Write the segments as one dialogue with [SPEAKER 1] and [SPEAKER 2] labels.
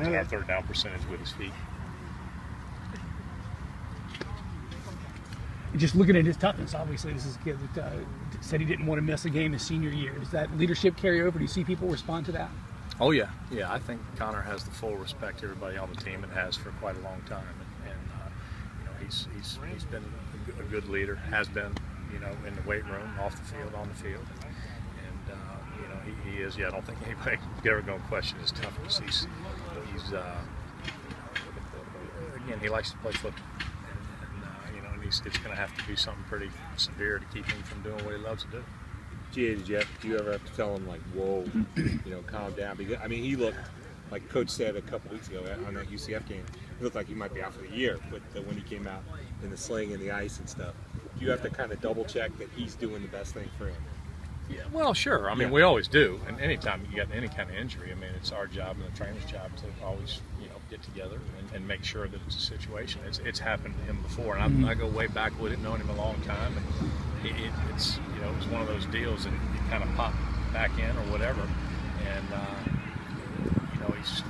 [SPEAKER 1] increasing our third down percentage with his feet.
[SPEAKER 2] Just looking at his toughness, obviously, this is a kid that said he didn't want to miss a game his senior year. Does that leadership carry over? Do you see people respond to that?
[SPEAKER 1] Oh, yeah. Yeah, I think Connor has the full respect everybody on the team and has for quite a long time. And you know, he's been a good leader, has been, you know, in the weight room, off the field, on the field. And you know, he is, I don't think anybody is ever going to question his toughness. He's again, he likes to play football. It's going to have to be something pretty severe to keep him from doing what he loves to do.
[SPEAKER 3] Did you ever have to tell him, like, whoa, you know, calm down? Because, I mean, he looked, like Coach said a couple weeks ago on that UCF game, he looked like he might be out for the year when he came out in the sling and the ice and stuff. Do you have to kind of double check that he's doing the best thing for him?
[SPEAKER 1] Yeah, well, sure. I mean, we always do. And anytime you got any kind of injury, I mean, it's our job and the trainer's job to always, you know, get together and make sure that it's a situation. It's happened to him before, and I go way back with it, known him a long time, and it's, you know, it was one of those deals that it kind of popped back in or whatever, and you know, it's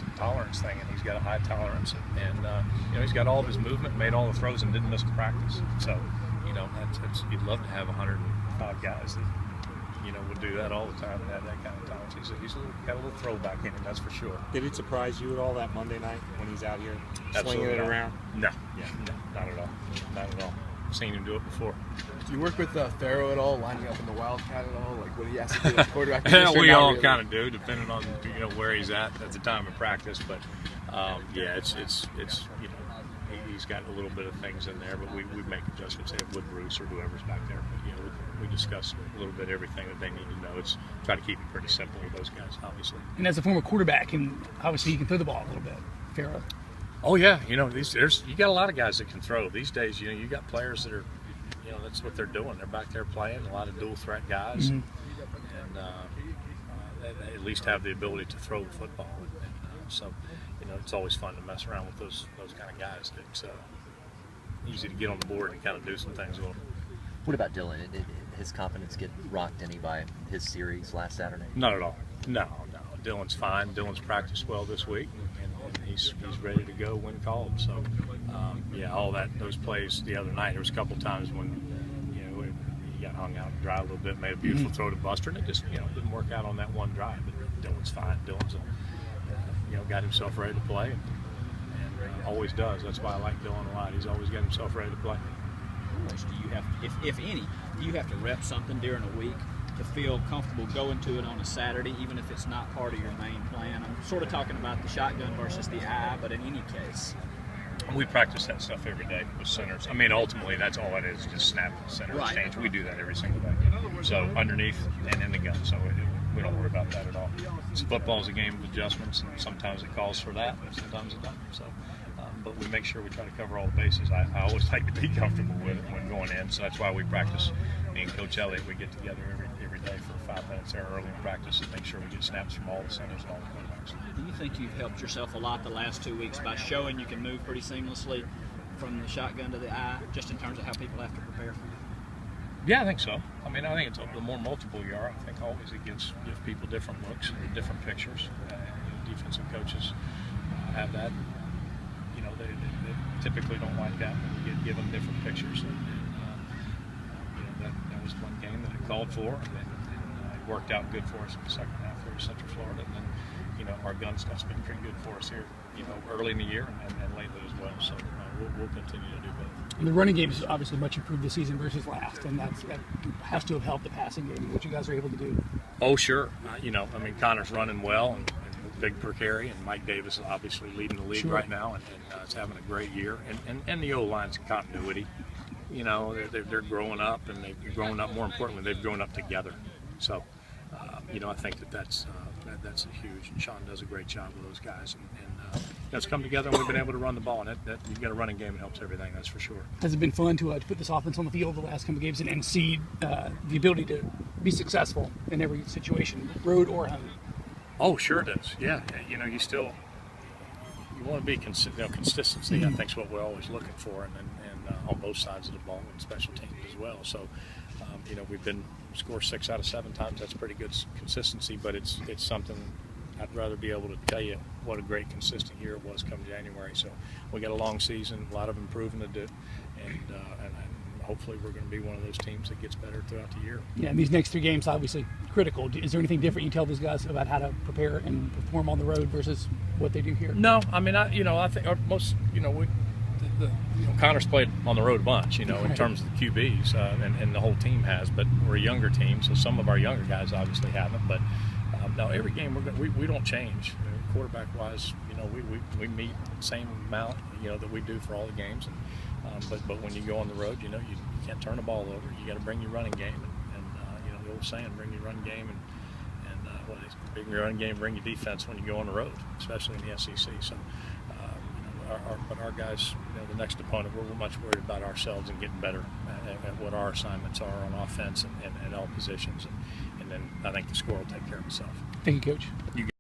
[SPEAKER 1] a tolerance thing, and he's got a high tolerance, and you know, he's got all of his movement, made all the throws, and didn't miss the practice. So, you know, you'd love to have 105 guys that, you know, would do that all the time and have that kind of talent. He's got a little throwback in him, that's for sure.
[SPEAKER 3] Did it surprise you at all that Monday night when he's out here slinging it around?
[SPEAKER 1] No, no, not at all. Not at all. I've seen him do it before.
[SPEAKER 4] Do you work with Farrow at all, lining up in the Wildcat at all? Like, what he has to do as quarterback?
[SPEAKER 1] We all kind of do, depending on, you know, where he's at the time of practice. But yeah, it's you know, he's got a little bit of things in there, but we make adjustments with Bruce or whoever's back there. But you know, we discuss a little bit everything that they need to know. It's try to keep it pretty simple with those guys, obviously.
[SPEAKER 2] And as a former quarterback, and obviously he can throw the ball a little bit, Farrow.
[SPEAKER 1] Oh yeah, you know, you got a lot of guys that can throw these days. You know, you got players that are, you know, that's what they're doing. They're back there playing, a lot of dual threat guys, and they at least have the ability to throw the football. And so, you know, it's always fun to mess around with those kind of guys. It's easy to get on the board and kind of do some things with them.
[SPEAKER 5] What about Dylan? Did his confidence get rocked any by his series last Saturday?
[SPEAKER 1] Not at all. No. Dylan's fine. Dylan's practiced well this week, and he's ready to go when called. So, yeah, all those plays the other night. There was a couple times when, you know, he got hung out and dry a little bit, made a beautiful throw to Buster, and it just, you know, didn't work out on that one drive. But Dylan's fine. Dylan's, you know, got himself ready to play, and always does. That's why I like Dylan a lot. He's always got himself ready to play.
[SPEAKER 6] How much do you have, if any, do you have to rep something during a week to feel comfortable going to it on a Saturday, even if it's not part of your main plan? I'm sort of talking about the shotgun versus the eye, but in any case.
[SPEAKER 1] We practice that stuff every day with centers. I mean, ultimately, that's all it is, just snap center exchange. We do that every single day. So underneath and in the gun, so we don't worry about that at all. Football is a game of adjustments, and sometimes it calls for that, and sometimes it doesn't. So, but we make sure we try to cover all the bases. I always like to be comfortable with it when going in, so that's why we practice. Me and Coach Elliott, we get together every day for 5 minutes there early in practice and make sure we get snaps from all the centers and all the quarterbacks.
[SPEAKER 6] Do you think you've helped yourself a lot the last 2 weeks by showing you can move pretty seamlessly from the shotgun to the eye, just in terms of how people have to prepare for you?
[SPEAKER 1] Yeah, I think so. I mean, I think the more multiple you are, I think always it gives people different looks, different pictures. Defensive coaches have that. You know, they typically don't like that when you get given different pictures. And you know, that was one game that it called for, and it worked out good for us in the second half there in Central Florida. And then, you know, our gun stuff's been pretty good for us here, you know, early in the year and lately as well. So we'll continue to do both.
[SPEAKER 2] And the running game is obviously much improved this season versus last, and that has to have helped the passing game, what you guys are able to do.
[SPEAKER 1] Oh, sure. You know, I mean, Connor's running well and big per carry, and Mike Davis is obviously leading the league right now, and is having a great year. And the O-line's continuity. You know, they're growing up, and they've grown up. More importantly, they've grown up together. So, you know, I think that's huge. And Sean does a great job with those guys, and it's come together, and we've been able to run the ball. And you get a running game, it helps everything. That's for sure.
[SPEAKER 2] Has it been fun to put this offense on the field the last couple of games and see the ability to be successful in every situation, road or home?
[SPEAKER 1] Oh, sure it is. Yeah, you know, you want to be consistency. I think is what we're always looking for, and on both sides of the ball and special teams as well. So, you know, we've been score 6 out of 7 times. That's pretty good consistency, but it's something I'd rather be able to tell you what a great consistent year it was come January. So we got a long season, a lot of improving to do, and hopefully we're going to be one of those teams that gets better throughout the year.
[SPEAKER 2] Yeah, and these next 3 games obviously critical. Is there anything different you tell these guys about how to prepare and perform on the road versus what they do here?
[SPEAKER 1] No, I mean, I think most, Connor's played on the road a bunch, in terms of the QBs, and the whole team has, but we're a younger team, so some of our younger guys obviously haven't. But no, every game we don't change. Quarterback-wise, we meet the same amount, that we do for all the games. And, but when you go on the road, you can't turn the ball over. You got to bring your running game, and the old saying, bring your run game, and bring your run game, bring your defense when you go on the road, especially in the SEC. So, but our guys, the next opponent, we're much worried about ourselves and getting better at what our assignments are on offense and all positions, and then I think the score will take care of itself.
[SPEAKER 2] Thank you, Coach.